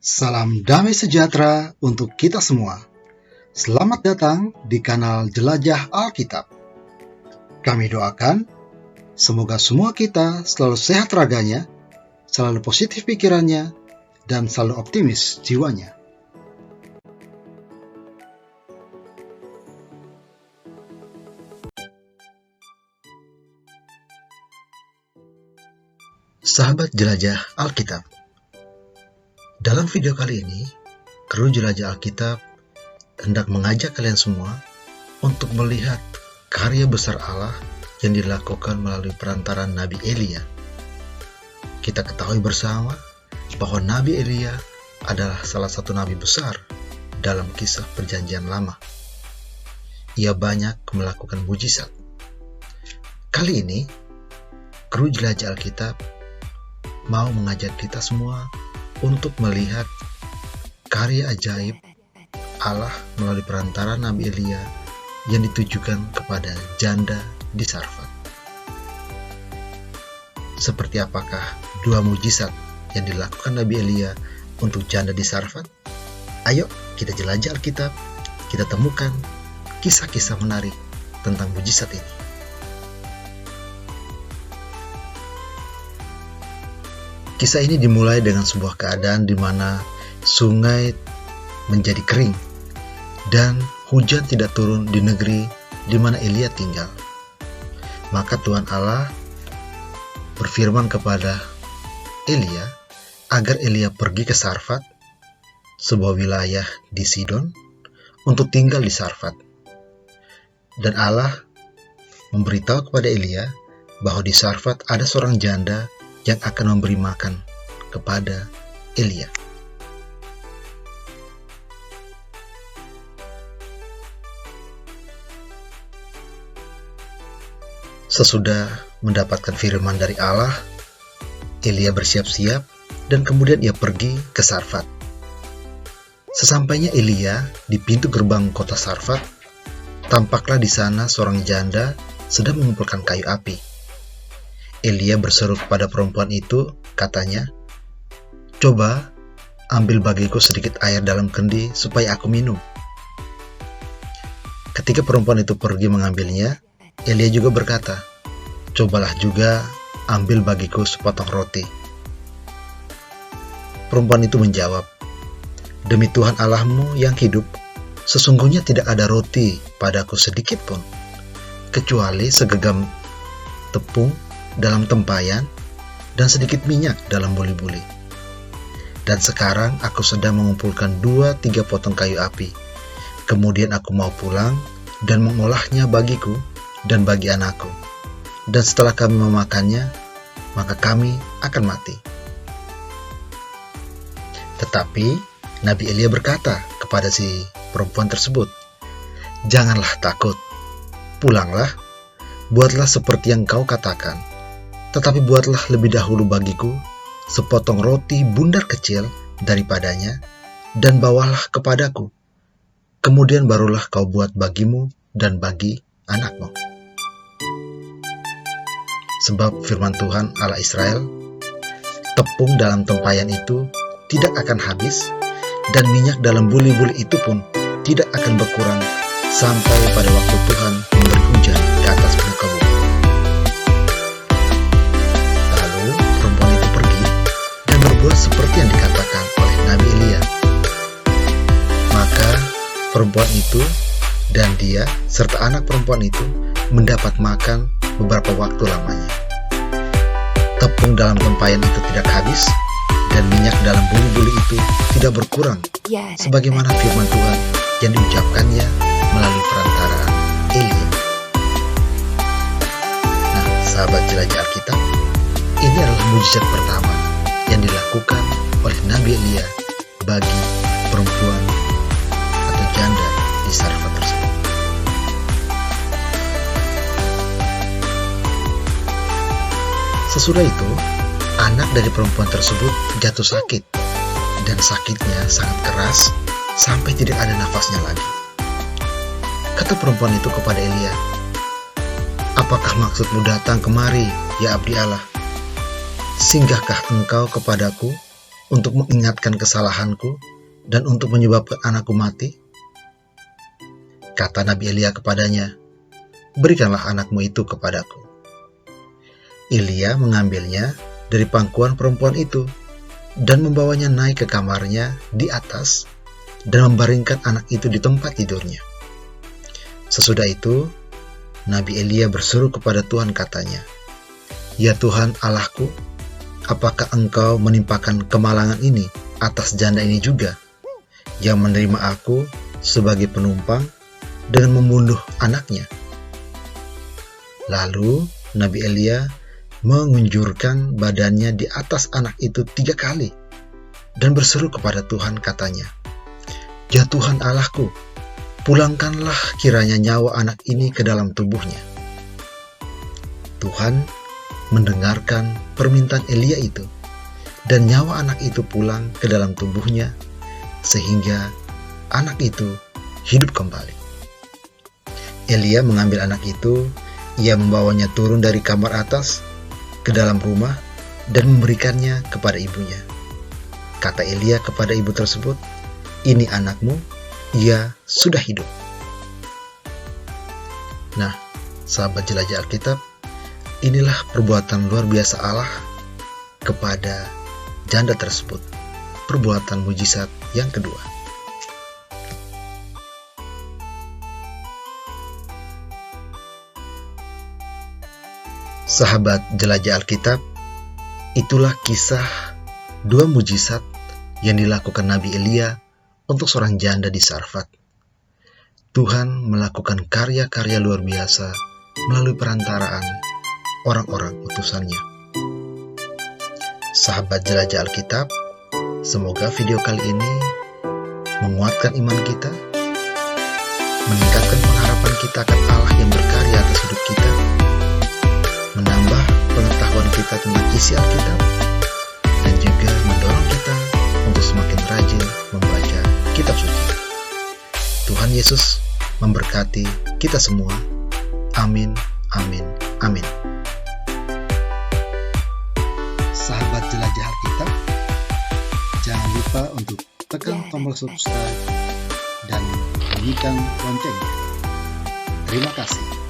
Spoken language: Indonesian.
Salam damai sejahtera untuk kita semua. Selamat datang di kanal Jelajah Alkitab. Kami doakan, semoga semua kita selalu sehat raganya, selalu positif pikirannya, dan selalu optimis jiwanya. Sahabat Jelajah Alkitab, dalam video kali ini, kru Jelajah Alkitab hendak mengajak kalian semua untuk melihat karya besar Allah yang dilakukan melalui perantaran Nabi Elia. Kita ketahui bersama bahwa Nabi Elia adalah salah satu nabi besar dalam kisah Perjanjian Lama. Ia banyak melakukan mujizat. Kali ini, kru Jelajah Alkitab mau mengajak kita semua untuk melihat karya ajaib Allah melalui perantara Nabi Elia yang ditujukan kepada janda di Sarfat. Seperti apakah dua mujizat yang dilakukan Nabi Elia untuk janda di Sarfat? Ayo kita jelajah Alkitab, kita temukan kisah-kisah menarik tentang mujizat ini. Kisah ini dimulai dengan sebuah keadaan di mana sungai menjadi kering dan hujan tidak turun di negeri di mana Elia tinggal. Maka Tuhan Allah berfirman kepada Elia agar Elia pergi ke Sarfat, sebuah wilayah di Sidon, untuk tinggal di Sarfat. Dan Allah memberitahu kepada Elia bahwa di Sarfat ada seorang janda yang akan memberi makan kepada Elia. Sesudah mendapatkan firman dari Allah, Elia bersiap-siap dan kemudian ia pergi ke Sarfat. Sesampainya Elia di pintu gerbang kota Sarfat, tampaklah di sana seorang janda sedang mengumpulkan kayu api. Elia berseru kepada perempuan itu, katanya, "Coba ambil bagiku sedikit air dalam kendi supaya aku minum." Ketika perempuan itu pergi mengambilnya, Elia juga berkata, "Cobalah juga ambil bagiku sepotong roti." Perempuan itu menjawab, "Demi Tuhan Allahmu yang hidup, sesungguhnya tidak ada roti padaku sedikit pun, kecuali segenggam tepung dalam tempayan dan sedikit minyak dalam buli-buli. Dan sekarang aku sedang mengumpulkan 2-3 potong kayu api. Kemudian aku mau pulang dan mengolahnya bagiku dan bagi anakku. Dan setelah kami memakannya, maka kami akan mati." Tetapi Nabi Elia berkata kepada si perempuan tersebut, "Janganlah takut, pulanglah, buatlah seperti yang kau katakan. Tetapi buatlah lebih dahulu bagiku sepotong roti bundar kecil daripadanya, dan bawalah kepadaku. Kemudian barulah kau buat bagimu dan bagi anakmu." Sebab firman Tuhan Allah Israel, tepung dalam tempayan itu tidak akan habis, dan minyak dalam buli-buli itu pun tidak akan berkurang sampai pada waktu Tuhan memberi hujan ke atas muka bumi. Buat seperti yang dikatakan oleh Nabi Elia. Maka perempuan itu dan dia serta anak perempuan itu mendapat makan beberapa waktu lamanya. Tepung dalam tempayan itu tidak habis, dan minyak dalam buli-buli itu tidak berkurang, sebagaimana firman Tuhan yang diucapkannya melalui perantara Elia. Nah, sahabat jelajah Alkitab, ini adalah mujizat pertama yang dilakukan oleh Nabi Elia bagi perempuan atau janda di Sarfat tersebut. Sesudah itu, anak dari perempuan tersebut jatuh sakit, dan sakitnya sangat keras sampai tidak ada nafasnya lagi. Kata perempuan itu kepada Elia, "Apakah maksudmu datang kemari, ya abdi Allah? Singgahkah engkau kepadaku untuk mengingatkan kesalahanku dan untuk menyebabkan anakku mati?" Kata Nabi Elia kepadanya, "Berikanlah anakmu itu kepadaku." Elia mengambilnya dari pangkuan perempuan itu dan membawanya naik ke kamarnya di atas dan membaringkan anak itu di tempat tidurnya. Sesudah itu, Nabi Elia berseru kepada Tuhan, katanya, "Ya Tuhan Allahku, apakah Engkau menimpakan kemalangan ini atas janda ini juga, yang menerima aku sebagai penumpang dengan membunuh anaknya?" Lalu Nabi Elia mengunjurkan badannya di atas anak itu 3 kali dan berseru kepada Tuhan, katanya, "Ya Tuhan Allahku, pulangkanlah kiranya nyawa anak ini ke dalam tubuhnya." Tuhan mendengarkan permintaan Elia itu, dan nyawa anak itu pulang ke dalam tubuhnya, sehingga anak itu hidup kembali. Elia mengambil anak itu, ia membawanya turun dari kamar atas ke dalam rumah dan memberikannya kepada ibunya. Kata Elia kepada ibu tersebut, "Ini anakmu, ia sudah hidup." Nah, sahabat jelajah Alkitab, inilah perbuatan luar biasa Allah kepada janda tersebut, perbuatan mujizat yang kedua. Sahabat jelajah Alkitab, itulah kisah 2 mujizat yang dilakukan Nabi Elia untuk seorang janda di Sarfat. Tuhan melakukan karya-karya luar biasa melalui perantaraan orang-orang utusannya. Sahabat jelajah Alkitab, semoga video kali ini menguatkan iman kita, meningkatkan pengharapan kita akan Allah yang berkarya atas hidup kita, menambah pengetahuan kita tentang isi Alkitab, dan juga mendorong kita untuk semakin rajin membaca kitab suci. Tuhan Yesus memberkati kita semua. Amin, amin, amin. Sahabat jelajah Alkitab, jangan lupa untuk tekan tombol subscribe dan bunyikan loncengnya. Terima kasih.